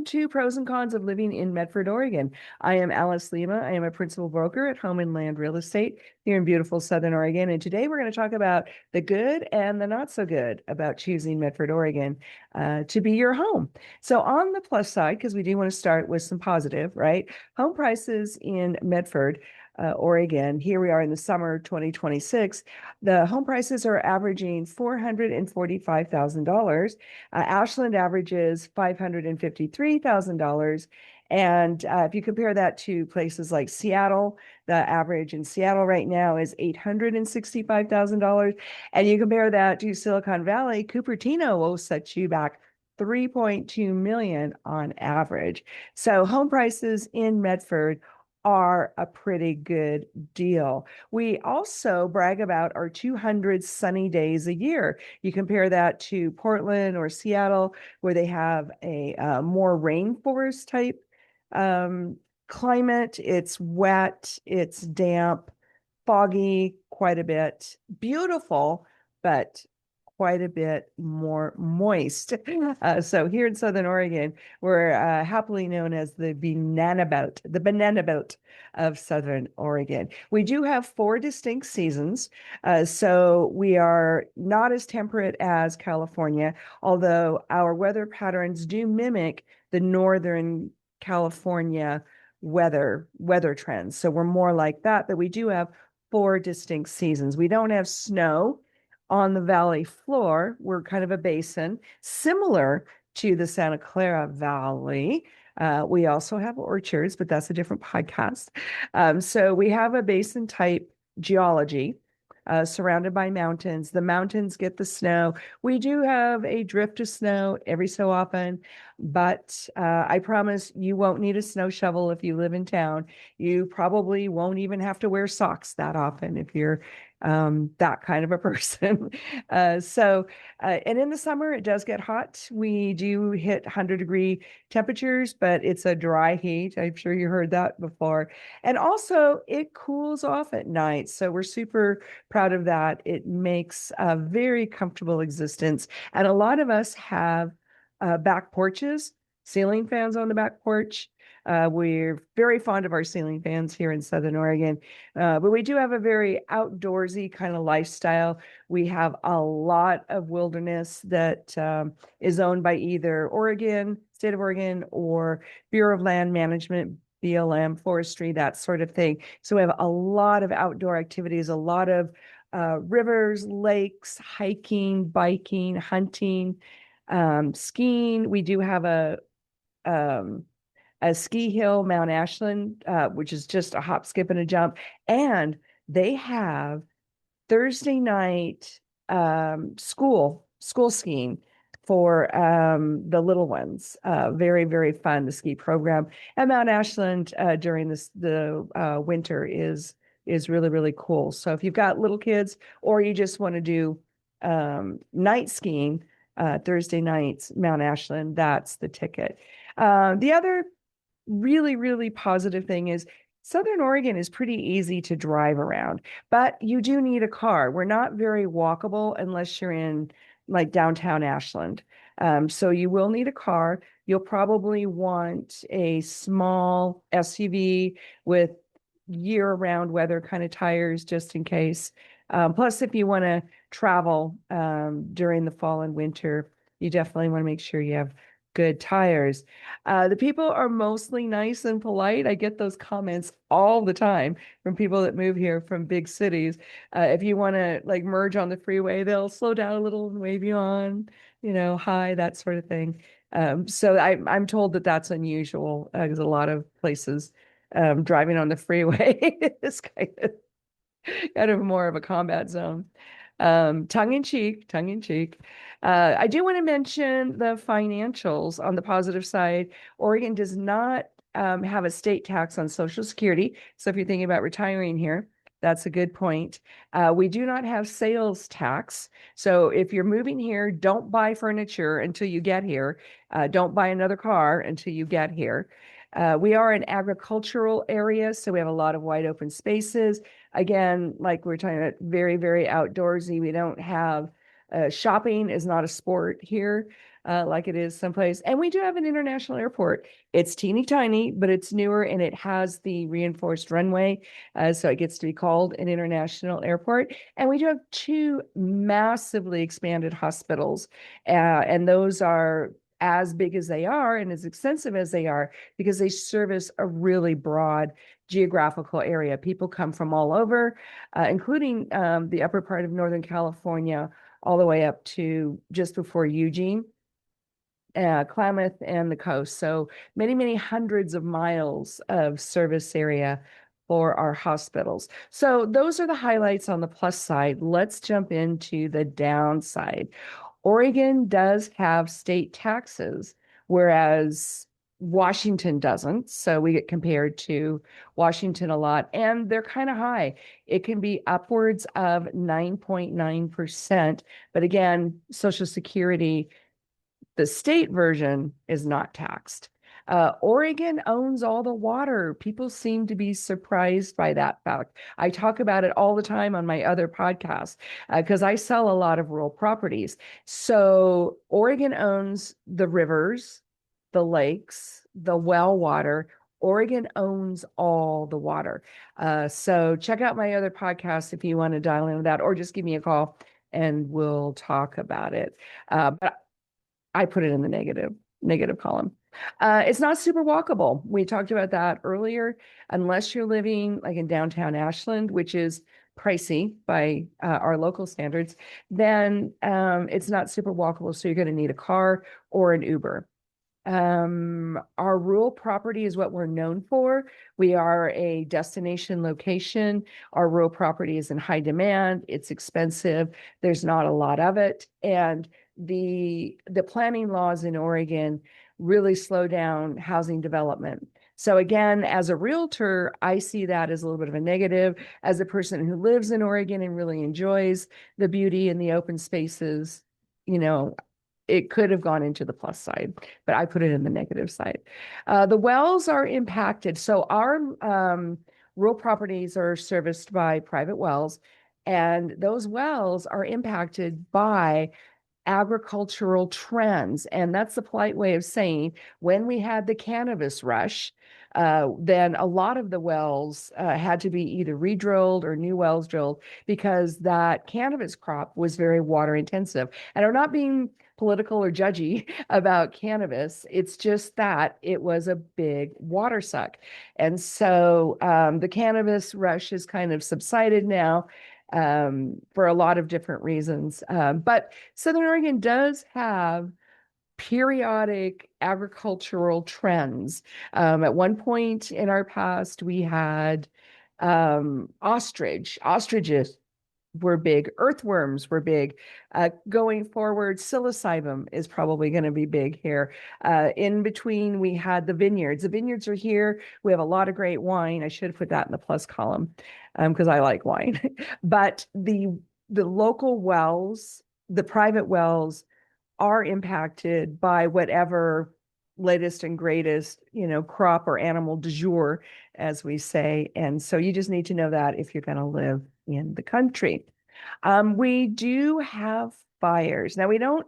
to Pros and Cons of Living in Medford, Oregon. I am Alice Lema. I am a principal broker at Home and Land Real Estate here in beautiful Southern Oregon. And today we're going to talk about the good and the not so good about choosing Medford, Oregon to be your home. So on the plus side, because we do want to start with some positive, right? Home prices in Medford, Oregon, here we are in the summer 2026. The home prices are averaging $445,000. Ashland averages $553,000. And if you compare that to places like Seattle, the average in Seattle right now is $865,000. And you compare that to Silicon Valley, Cupertino will set you back 3.2 million on average. So home prices in Medford are a pretty good deal. We also brag about our 200 sunny days a year. You compare that to Portland or Seattle, where they have a more rainforest type climate. It's wet, it's damp, foggy, quite a bit, beautiful, but quite a bit more moist. So here in Southern Oregon, we're happily known as the banana belt of Southern Oregon. We do have 4 distinct seasons. So we are not as temperate as California, although our weather patterns do mimic the Northern California weather trends. So we're more like that, but we do have 4 distinct seasons. We don't have snow on the valley floor. We're kind of a basin, similar to the Santa Clara Valley. We also have orchards, but that's a different podcast. So we have a basin type geology surrounded by mountains. The mountains get the snow. We do have a drift of snow every so often, but I promise you won't need a snow shovel if you live in town. You probably won't even have to wear socks that often if you're that kind of a person. And in the summer, it does get hot. We do hit 100-degree temperatures, but it's a dry heat. I'm sure you heard that before. And also, it cools off at night. So we're super proud of that. It makes a very comfortable existence. And a lot of us have back porches, ceiling fans on the back porch. We're very fond of our ceiling fans here in Southern Oregon, but we do have a very outdoorsy kind of lifestyle. We have a lot of wilderness that is owned by either State of Oregon, or Bureau of Land Management, BLM, forestry, that sort of thing. So we have a lot of outdoor activities, a lot of rivers, lakes, hiking, biking, hunting, skiing. We do have a ski hill, Mount Ashland, which is just a hop, skip, and a jump. And they have Thursday night school skiing for the little ones. Very, very fun, the ski program. And Mount Ashland during the winter is really, really cool. So if you've got little kids or you just want to do night skiing, Thursday nights, Mount Ashland, that's the ticket. The other really, really positive thing is Southern Oregon is pretty easy to drive around, but you do need a car. We're not very walkable unless you're in like downtown Ashland. So you will need a car. You'll probably want a small SUV with year-round weather kind of tires just in case. Plus, if you want to travel during the fall and winter, you definitely want to make sure you have good tires. The people are mostly nice and polite. I get those comments all the time from people that move here from big cities. If you want to like merge on the freeway, they'll slow down a little and wave you on, hi, that sort of thing. So I'm told that that's unusual because a lot of places driving on the freeway is kind of more of a combat zone. Tongue in cheek. I do want to mention the financials on the positive side. Oregon does not have a state tax on Social Security. So if you're thinking about retiring here, that's a good point. We do not have sales tax. So if you're moving here, don't buy furniture until you get here. Don't buy another car until you get here. We are an agricultural area, so we have a lot of wide open spaces. Again, like we're talking about, very, very outdoorsy. We don't have shopping is not a sport here. like it is someplace. And we do have an international airport. It's teeny tiny, but it's newer and it has the reinforced runway. So it gets to be called an international airport. And we do have two massively expanded hospitals. And those are as big as they are and as extensive as they are because they service a really broad geographical area. People come from all over, including the upper part of Northern California, all the way up to just before Eugene, Klamath, and the coast. So many, many hundreds of miles of service area for our hospitals. So those are the highlights on the plus side. Let's jump into the downside. Oregon does have state taxes, whereas Washington doesn't. So we get compared to Washington a lot, and they're kind of high. It can be upwards of 9.9%. But again, Social Security, the state version, is not taxed. Oregon owns all the water. People seem to be surprised by that fact. I talk about it all the time on my other podcasts because I sell a lot of rural properties. So Oregon owns the rivers, the lakes, the well water. Oregon owns all the water. So check out my other podcasts if you want to dial in with that, or just give me a call and we'll talk about it. But I put it in the negative column. It's not super walkable. We talked about that earlier. Unless you're living like in downtown Ashland, which is pricey by our local standards, then it's not super walkable. So you're going to need a car or an Uber. Our rural property is what we're known for. We are a destination location. Our rural property is in high demand. It's expensive. There's not a lot of it. And the planning laws in Oregon really slow down housing development. So again, as a realtor, I see that as a little bit of a negative. As a person who lives in Oregon and really enjoys the beauty and the open spaces, you know, it could have gone into the plus side, but I put it in the negative side. The wells are impacted. So our rural properties are serviced by private wells, and those wells are impacted by agricultural trends. And that's the polite way of saying when we had the cannabis rush, then a lot of the wells had to be either re-drilled or new wells drilled because that cannabis crop was very water intensive. And I'm not being political or judgy about cannabis. It's just that it was a big water suck. And so the cannabis rush has kind of subsided now for a lot of different reasons. But Southern Oregon does have periodic agricultural trends. At one point in our past, we had ostriches were big, earthworms were big. Going forward, psilocybin is probably going to be big here. In between, we had the vineyards. The vineyards are here. We have a lot of great wine. I should have put that in the plus column because I like wine. But the local wells, the private wells, are impacted by whatever latest and greatest, crop or animal du jour, as we say. And so you just need to know that if you're going to live in the country. We do have fires. Now, we don't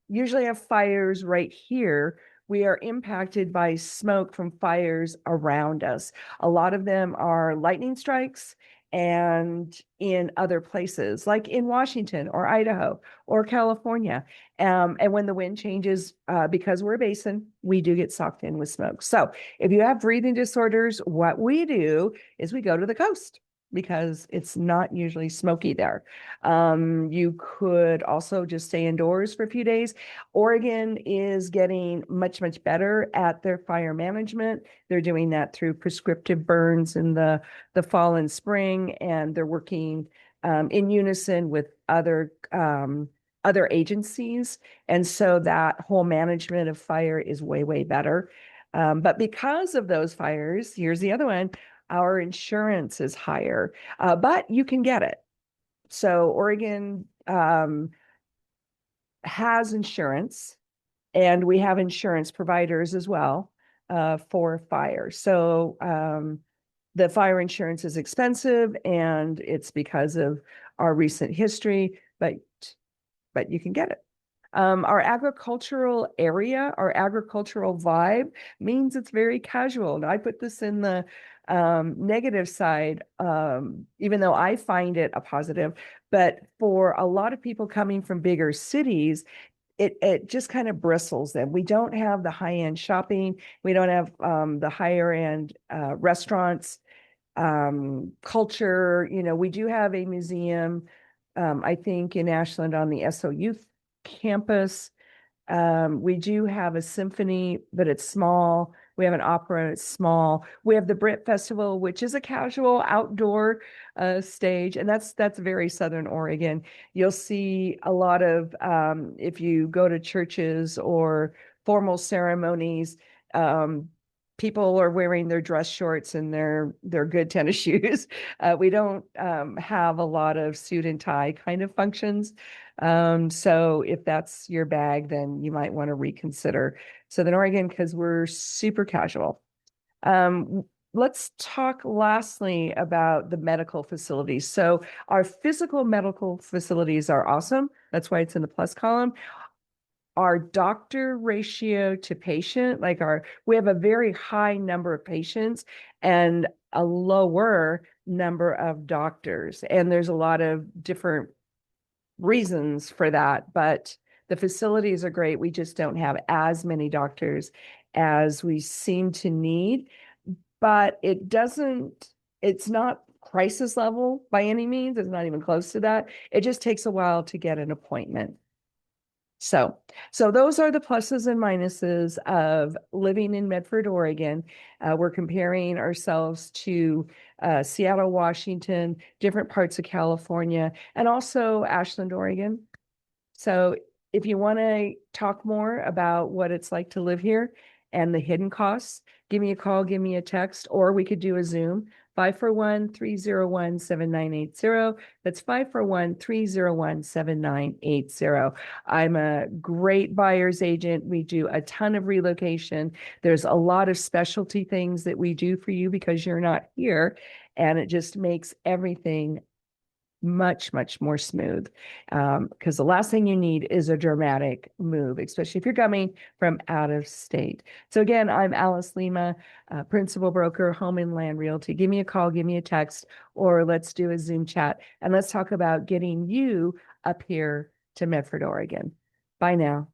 usually have fires right here. We are impacted by smoke from fires around us. A lot of them are lightning strikes and in other places, like in Washington or Idaho or California. And when the wind changes, because we're a basin, we do get sucked in with smoke. So if you have breathing disorders, what we do is we go to the coast because it's not usually smoky there. You could also just stay indoors for a few days. Oregon is getting much, much better at their fire management. They're doing that through prescriptive burns in the fall and spring, and they're working in unison with other agencies. And so that whole management of fire is way, way better. But because of those fires, here's the other one, our insurance is higher, but you can get it. So Oregon has insurance, and we have insurance providers as well for fire. So the fire insurance is expensive, and it's because of our recent history, but you can get it. Our agricultural area, our agricultural vibe means it's very casual. And I put this in the negative side, even though I find it a positive. But for a lot of people coming from bigger cities, it just kind of bristles them. We don't have the high-end shopping. We don't have the higher end restaurants, culture. We do have a museum, I think in Ashland on the SOU campus. We do have a symphony, but it's small. We have an opera, it's small. We have the Brit Festival, which is a casual outdoor stage, and that's very Southern Oregon. You'll see a lot of if you go to churches or formal ceremonies, people are wearing their dress shorts and their good tennis shoes. We don't have a lot of suit and tie kind of functions. So if that's your bag, then you might want to reconsider Southern Oregon because we're super casual. Let's talk lastly about the medical facilities. So our physical medical facilities are awesome. That's why it's in the plus column. Our doctor ratio to patient, we have a very high number of patients and a lower number of doctors. And there's a lot of different reasons for that, but the facilities are great. We just don't have as many doctors as we seem to need, but it's not crisis level by any means. It's not even close to that. It just takes a while to get an appointment. So those are the pluses and minuses of living in Medford, Oregon. We're comparing ourselves to Seattle, Washington, different parts of California, and also Ashland, Oregon. So if you want to talk more about what it's like to live here and the hidden costs, give me a call, give me a text, or we could do a Zoom. 541-301-7980. That's 541-301-7980. I'm a great buyer's agent. We do a ton of relocation. There's a lot of specialty things that we do for you because you're not here, and it just makes everything much, much more smooth. Because the last thing you need is a dramatic move, especially if you're coming from out of state. So again, I'm Alice Lema, principal broker, home and land realty. Give me a call, give me a text, or let's do a Zoom chat and let's talk about getting you up here to Medford, Oregon. Bye now.